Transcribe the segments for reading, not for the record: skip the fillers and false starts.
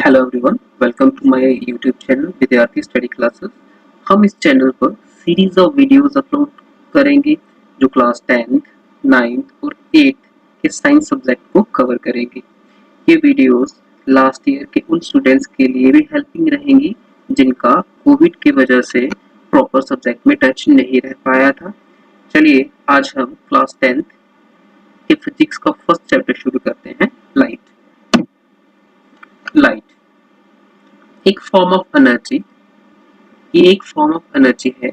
Hello everyone, welcome to my YouTube channel Vidyarthi study classes. हम इस channel पर series of videos upload करेंगे जो क्लास 10th, 9th और 8th के साइंस सब्जेक्ट को कवर करेंगे। ये वीडियोस लास्ट ईयर के उन स्टूडेंट्स के लिए भी हेल्पिंग रहेंगी जिनका कोविड की वजह से प्रॉपर सब्जेक्ट में टच नहीं रह पाया था। चलिए आज हम क्लास 10th के फिजिक्स का फर्स्ट चैप्टर शुरू करते हैं, लाइट। लाइट एक फॉर्म ऑफ एनर्जी, ये एक फॉर्म ऑफ एनर्जी है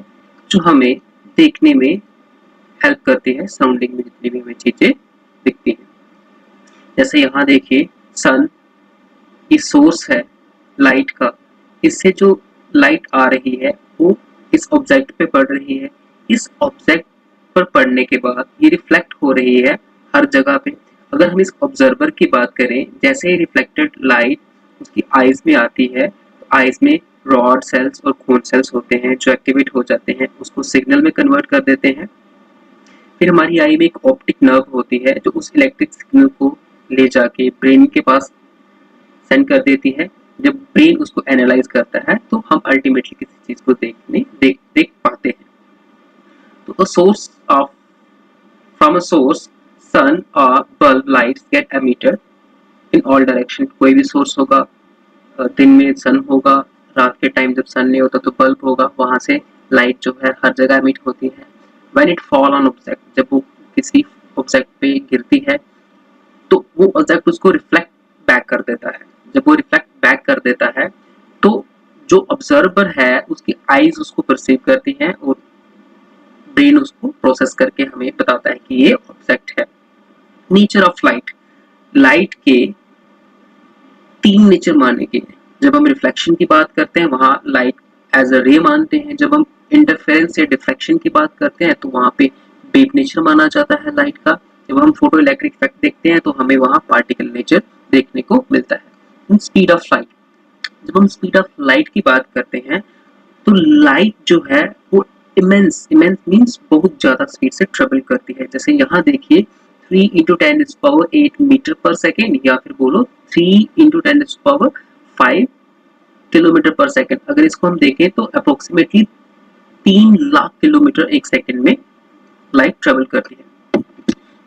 जो हमें देखने में हेल्प करती है। सराउंडिंग में जितनी भी हमें चीजें दिखती हैं, जैसे यहाँ देखिए सन, ये सोर्स है लाइट का। इससे जो लाइट आ रही है वो इस ऑब्जेक्ट पे पड़ रही है। इस ऑब्जेक्ट पर पड़ने के बाद ये रिफ्लेक्ट हो रही है हर जगह पे। अगर हम इस ऑब्जर्वर की बात करें, जैसे ही रिफ्लेक्टेड लाइट उसकी आईज में आती है तो आईज में रॉड सेल्स और कोन सेल्स होते हैं जो एक्टिवेट हो जाते हैं, उसको सिग्नल में कन्वर्ट कर देते हैं। फिर हमारी आई में एक ऑप्टिक नर्व होती है जो उस इलेक्ट्रिक सिग्नल को ले जाके ब्रेन के पास सेंड कर देती है। जब ब्रेन उसको एनालाइज करता है तो हम अल्टीमेटली किसी चीज को देख पाते हैं। तो a source of from a source, sun or bulb lights get emitted in all direction। कोई भी सोर्स होगा, दिन में सन होगा, रात के टाइम जब सन नहीं होता तो बल्ब होगा, वहां से लाइट जो है हर जगह एमिट होती है। when it fall on object, जब वो किसी ऑब्जेक्ट पे गिरती है तो वो ऑब्जेक्ट उसको रिफ्लेक्ट बैक कर देता है। जब वो रिफ्लेक्ट बैक कर देता है तो जो ऑब्जर्वर है उसकी आईज उसको परसीव करती हैं और ब्रेन उसको प्रोसेस करके हमें बताता है कि ये ऑब्जेक्ट है। नेचर ऑफ लाइट, लाइट के तीन नेचर माने गए हैं। जब हम रिफ्लेक्शन की बात करते हैं वहां लाइट एज अ रे मानते हैं। जब हम इंटरफेरेंस या डिफ्रैक्शन की बात करते हैं तो वहां पे वेव नेचर माना जाता है लाइट का। जब हम फोटो इलेक्ट्रिक इफेक्ट देखते हैं तो हमें वहां पार्टिकल नेचर देखने को मिलता है। स्पीड ऑफ लाइट, जब हम स्पीड ऑफ लाइट की बात करते हैं तो लाइट जो है वो इमेंस मीन्स बहुत ज्यादा स्पीड से ट्रेवल करती है। जैसे यहाँ देखिए 3 इंटू 10⁸ मीटर पर सेकेंड, या फिर बोलो 3 इंटू 10⁵ किलोमीटर पर सेकेंड। अगर इसको हम देखें तो अप्रोक्सीमेटली 3 लाख किलोमीटर एक सेकेंड में लाइट ट्रेवल करती है।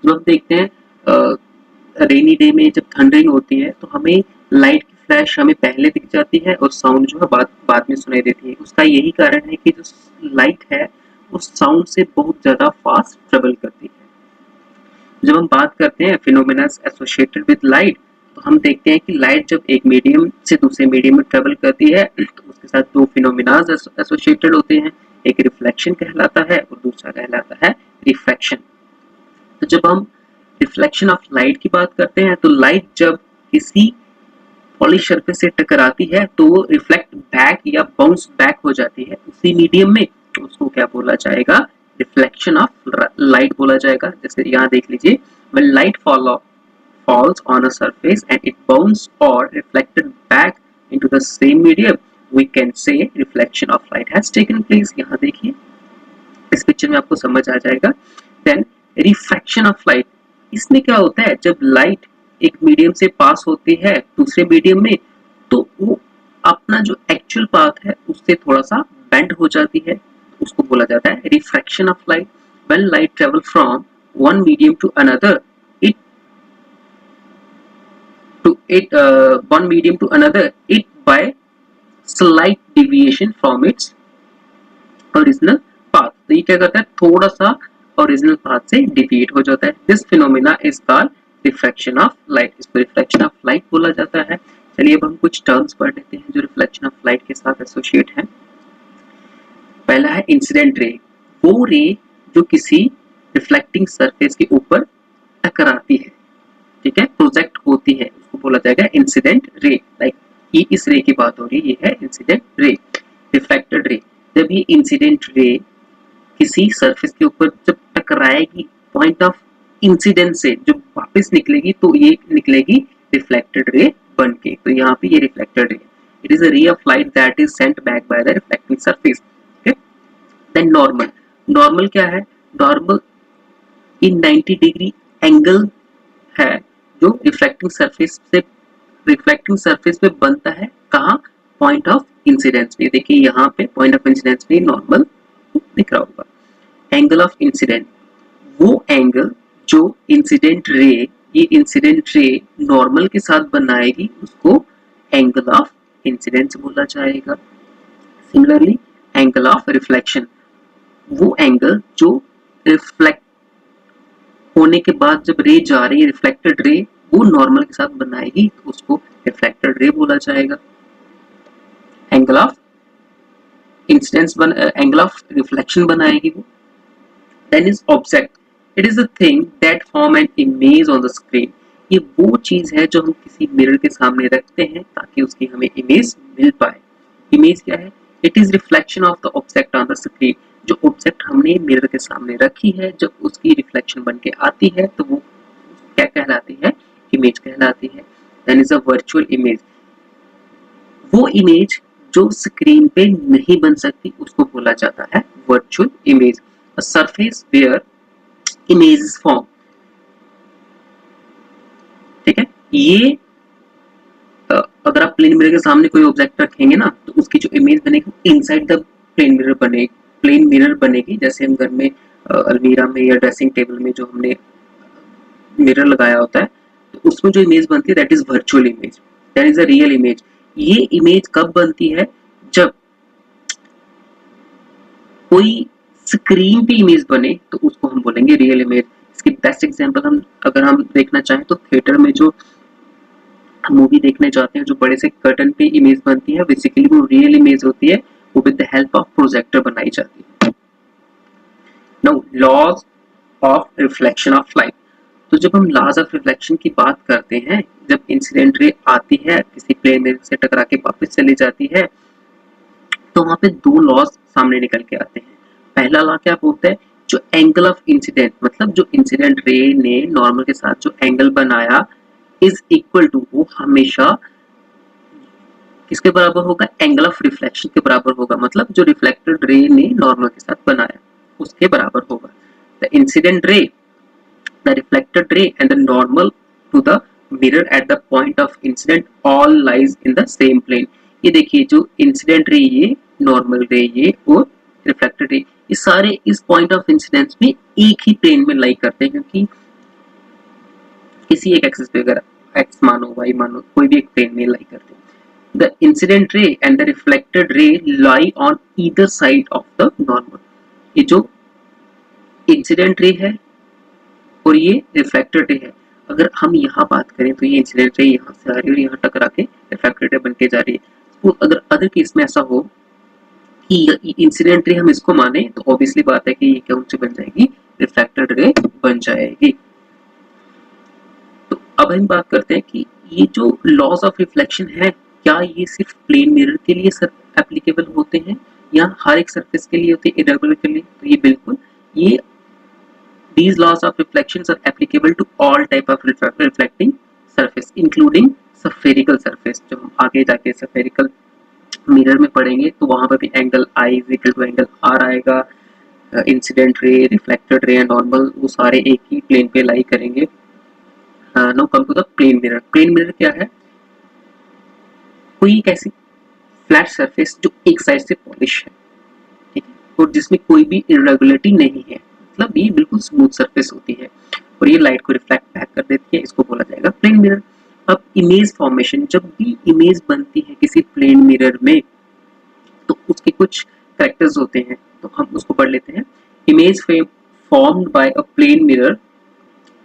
जब हम देखते हैं रेनी डे में जब थंडरिंग होती है तो हमें लाइट की फ्लैश हमें पहले दिख जाती है और साउंड जो है बाद में सुनाई देती है। उसका यही कारण है कि जो लाइट है वो साउंड से बहुत ज्यादा फास्ट ट्रेवल करती है। जब हम बात करते हैं फिनोमेना एसोसिएटेड विद लाइट, तो हम देखते हैं कि लाइट जब एक मीडियम से दूसरे मीडियम में ट्रेवल करती है तो उसके साथ दो फिनोमेना एसोसिएटेड होते हैं। एक रिफ्लेक्शन कहलाता है और दूसरा कहलाता है रिफ्रैक्शन। तो जब हम रिफ्लेक्शन ऑफ लाइट की बात करते हैं तो लाइट जब किसी पॉलिश सरफेस से टकराती है तो वो रिफ्लेक्ट बैक या बाउंस बैक हो जाती है उसी मीडियम में। उसको क्या बोला जाएगा? रिफ्लेक्शन ऑफ लाइट बोला जाएगा। जैसे यहाँ देख लीजिए, when light falls on a surface and it bounces or reflected back into the same medium, we can say reflection of light has taken place। यहाँ देखिए इस पिक्चर में आपको समझ आ जाएगा। देन रिफ्रैक्शन ऑफ लाइट, इसमें क्या होता है जब लाइट एक मीडियम से पास होती है दूसरे मीडियम में तो वो अपना जो एक्चुअल पाथ है उससे थोड़ा सा बेंड हो जाती है, उसको बोला जाता है refraction of light. When light travel from one medium to another one medium to another it by slight deviation from its original path. तो ये क्या करता है, थोड़ा सा ओरिजिनल पाथ से डिविएट हो जाता है। This phenomena is called reflection of light. इसको रिफ्लेक्शन ऑफ लाइट बोला जाता है। चलिए अब हम कुछ टर्म्स पढ़ लेते हैं जो रिफ्लेक्शन ऑफ लाइट के साथ एसोसिएट है। पहला है इंसिडेंट रे, वो रे जो किसी रिफ्लेक्टिंग सरफेस के ऊपर टकराती है, ठीक है, प्रोजेक्ट होती है, उसको बोला जाएगा इंसिडेंट रे। लाइक ये इस रे की बात हो रही है, ये है इंसिडेंट रे। रिफ्लेक्टेड रे, जब ये इंसिडेंट रे किसी सरफेस के ऊपर जब टकराएगी पॉइंट ऑफ इंसिडेंस से जब वापस निकलेगी तो ये निकलेगी रिफ्लेक्टेड रे बन के। तो यहाँ पे ये reflected ray, it is a ray of light that is sent back by the reflecting surface. Then normal, normal क्या है? नॉर्मल ये 90 डिग्री एंगल है जो रिफ्लेक्टिंग सरफेस से रिफ्लेक्टिंग सरफेस पे बनता है कहाँ, पॉइंट ऑफ इंसिडेंस पे। देखिए यहाँ पे पॉइंट ऑफ इंसिडेंस पे नॉर्मल दिख रहा होगा। एंगल ऑफ इंसिडेंट, वो एंगल जो इंसिडेंट रे, ये इंसिडेंट रे नॉर्मल के साथ बनाएगी उसको एंगल ऑफ इंसिडेंस बोला जाएगा। सिमिलरली एंगल ऑफ रिफ्लेक्शन, वो एंगल जो रिफ्लेक्ट होने के बाद जब रे जा रही है, रिफ्लेक्टेड रे वो नॉर्मल के साथ बनाएगी तो उसको रिफ्लेक्टेड रे बोला जाएगा। Angle of incidence angle of reflection बनाएगी वो। Then is object, it is a thing that form an image on the screen. ये वो चीज है जो हम किसी मिरर के सामने रखते हैं ताकि उसकी हमें इमेज मिल पाए। इमेज क्या है? It is reflection of the object on the screen. जो ऑब्जेक्ट हमने मिरर के सामने रखी है, जब उसकी रिफ्लेक्शन बन के आती है तो वो क्या कहलाती है? इमेज कहलाती है। Then is a virtual image, वो इमेज जो स्क्रीन पे नहीं बन सकती उसको बोला जाता है virtual image. A surface where image is form, ठीक है। ये अगर आप प्लेन मिरर के सामने कोई ऑब्जेक्ट रखेंगे ना तो उसकी जो इमेज बनेगी इनसाइड द प्लेन मिरर बनेगी, प्लेन मिरर बनेगी। जैसे हम घर में अलमीरा में या ड्रेसिंग टेबल में जो हमने मिरर लगाया होता है तो उसमें जो इमेज बनती है that is virtual image, that is a real image. ये इमेज कब बनती है? जब कोई स्क्रीन पे इमेज बने तो उसको हम बोलेंगे रियल इमेज। इसकी बेस्ट एग्जांपल हम अगर हम देखना चाहें तो थिएटर में जो मूवी देखने जाते हैं, जो बड़े से कर्टन पे इमेज बनती है बेसिकली वो रियल इमेज होती है, वो with the help of projector बनाई जाती है। Now laws of reflection of light, तो जब हम लॉज ऑफ रिफ्लेक्शन की बात करते हैं, जब इंसिडेंट रे आती है किसी प्लेन में से टकरा के वापस चली जाती है तो वहां पे दो लॉज सामने निकल के आते हैं। पहला लॉ क्या बोलता है? जो एंगल ऑफ इंसिडेंट, मतलब जो इंसिडेंट रे ने नॉर्मल के साथ जो एंगल बनाया इज इक्वल टू, वो हमेशा किसके बराबर होगा? एंगल ऑफ रिफ्लेक्शन के बराबर होगा। मतलब जो रिफ्लेक्टेड रे ने नॉर्मल के साथ बनाया उसके बराबर होगा। The incident ray, the reflected ray and the normal to the mirror at the point of incident all lies in the same plane. ये देखिए जो इंसिडेंट रे ये, नॉर्मल रे ये और रिफ्लेक्टेड रे, ये सारे इस पॉइंट ऑफ इंसिडेंस में एक ही प्लेन में लाई करते हैं, क्योंकि किसी एक एक्सिस पे अगर एक्स मानो वाई मानो कोई भी एक प्लेन में लाई करते हैं। The incident ray and the reflected ray lie on either side of the normal। ये जो इंसिडेंट रे है और ये रिफ्लेक्टेड रे है, अगर हम यहाँ बात करें तो ये इंसिडेंट रे यहाँ से आ रही है और यहाँ टकरा के रिफ्लेक्टेड रे बन के जा रही है। तो अगर अदर केस में ऐसा हो कि इंसिडेंट रे हम इसको माने तो ऑब्वियसली बात है कि ये क्या उनसे बन जाएगी? रिफ्लेक्टेड रे बन जाएगी। तो अब हम बात करते हैं कि ये जो लॉज ऑफ रिफ्लेक्शन है क्या ये सिर्फ प्लेन मिरर के लिए एप्लीकेबल होते हैं या हर एक सरफेस के लिए होते हैं, इरेगुलर के लिए? तो ये बिल्कुल, ये these laws of reflections are applicable to all type of reflecting surface including spherical surface। जब हम आगे जाके spherical मिरर में पढ़ेंगे तो वहां पर भी angle I is equal to angle R आएगा। Incident ray, reflected ray and normal वो सारे एक ही प्लेन पे लाई करेंगे। Now come to the plane mirror. Plane mirror क्या है? कोई एक ऐसी फ्लैट सरफेस जो एक साइड से पॉलिश है, ठीक है, और जिसमें कोई भी इरेगुलरिटी नहीं है, मतलब ये बिल्कुल स्मूथ सरफेस होती है और ये लाइट को रिफ्लेक्ट बैक कर देती है, इसको बोला जाएगा प्लेन मिरर। अब इमेज फॉर्मेशन, जब भी इमेज बनती है किसी प्लेन मिरर में तो उसके कुछ कैरेक्टर्स होते हैं, तो हम उसको पढ़ लेते हैं। Image formed by a plane mirror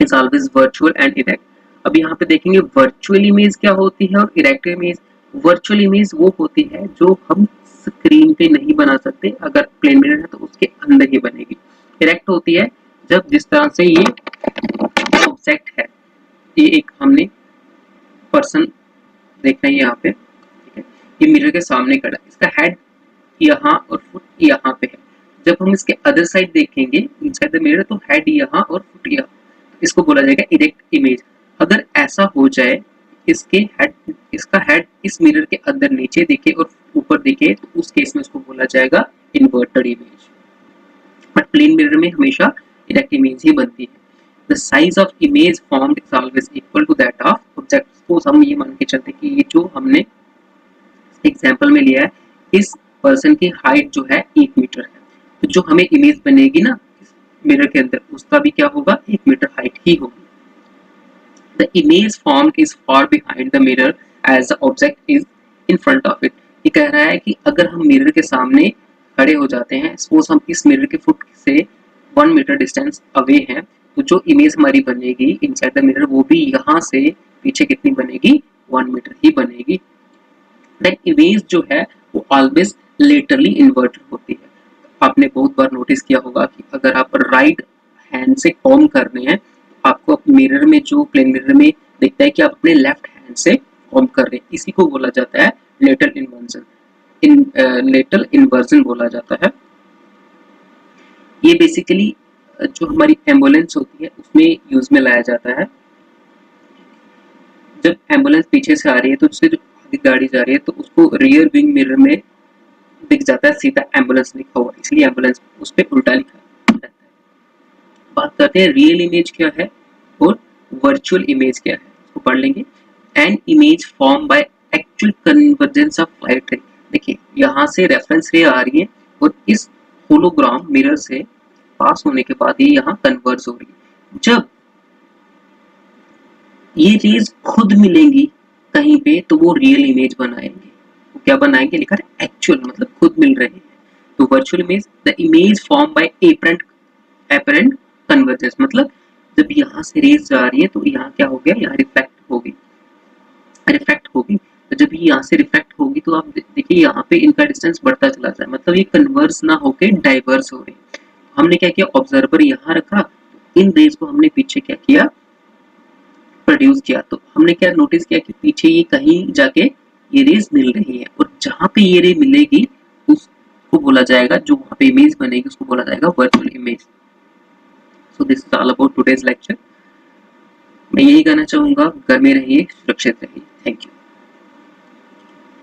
is always virtual and erect. अब यहाँ पे देखेंगे वर्चुअल इमेज क्या होती है और इरेक्ट इमेज। वर्चुअल इमेज वो होती है जो हम स्क्रीन पे नहीं बना सकते, अगर प्लेन मिरर है तो उसके अंदर ही बनेगी। इरेक्ट होती है जब जिस तरह से ये ऑब्जेक्ट है, ये एक हमने पर्सन देखना है यहाँ पे, ठीक है, ये मिरर के सामने खड़ा है, इसका हेड यहाँ और फुट यहाँ पे है। जब हम इसके अदर साइड देखेंगे इनसाइड द मिरर तो हेड यहाँ और फुट यहाँ, इसको बोला जाएगा इरेक्ट इमेज। अगर ऐसा हो जाए इसके हेड, इसका हेड इस मिरर के अंदर नीचे दिखे और ऊपर दिखे तो उस केस में इसको बोला जाएगा inverted image. But plane mirror में हमेशा इरेक्ट इमेज ही बनती है। The size of image formed is always equal to that of object. Suppose हम ये मान के चलते कि ये जो हमने एग्जाम्पल में लिया है, इस पर्सन की हाइट जो है 1 मीटर है, तो जो हमें इमेज बनेगी ना मिरर के अंदर, उसका भी क्या होगा, 1 मीटर हाइट ही होगी। The image form is far behind the mirror as the object is in front of it. ये कह रहा है कि अगर हम मिरर के सामने खड़े हो जाते हैं, सपोज हम इस मिरर के फुट से 1 मीटर डिस्टेंस अवे हैं, तो जो इमेज हमारी बनेगी इनसाइड द मिरर वो भी यहाँ से पीछे कितनी बनेगी, 1 मीटर ही बनेगी। देन इमेज जो है वो ऑलवेज लेटरली इन्वर्टेड होती है। आपने बहुत बार नोटिस किया होगा कि अगर आप राइट हैंड से कॉम कर रहे हैं, आपको मिरर में जो प्लेन मिरर में दिखता है कि आप अपने लेफ्ट हैंड से कॉम कर रहे हैं, इसी को बोला जाता है लेटरल इन्वर्जन। लेटरल इन्वर्जन बोला जाता है। ये बेसिकली जो हमारी एम्बुलेंस होती है उसमें यूज में लाया जाता है। जब एम्बुलेंस पीछे से आ रही है तो उससे जो आगे गाड़ी जा रही है तो उसको रियर विंग मिरर में दिख जाता है सीधा एम्बुलेंस लिखा हुआ, इसलिए एम्बुलेंस उस पर उल्टा लिखा रहता है। बात करते हैं रियल इमेज क्या है और वर्चुअल इमेज क्या है, इसको पढ़ लेंगे। An image form by actual convergence of light रे। देखिए यहाँ से रेफरेंस रे आ रही है और इस होलोग्राम मिरर से पास होने के बाद ये यहाँ कन्वर्ज हो रही है। जब ये रेज खुद मिलेंगी कहीं पे तो वो रियल इमेज बनाएंगे। वो क्या बनाएंगे, लिखा है एक्चुअल, मतलब खुद मिल रहे हैं। तो virtual image the image form by apparent convergence, मतलब जब यहाँ से रेज जा रही है तो यहाँ क्या हो गया, यहाँ रिफ्लेक्ट होगी। तो जब ये यहाँ से रिफ्लेक्ट होगी तो आप देखिए यहाँ पे इनका डिस्टेंस बढ़ता चला जाए, मतलब ये कन्वर्स ना होके डाइवर्स हो रही। हमने क्या किया, ऑब्जर्वर यहाँ रखा, इन रेज को हमने पीछे क्या किया, प्रोड्यूस किया। तो हमने क्या नोटिस किया कि पीछे ये कहीं जाके ये रेज मिल रही है, और जहां पे ये रे मिलेगी उसको बोला जाएगा, जो वहां पे इमेज बनेगी उसको बोला जाएगा virtual image. So this is all about today's lecture. मैं यही कहना चाहूंगा, घर में रहिए, सुरक्षित रहिए। Thank you.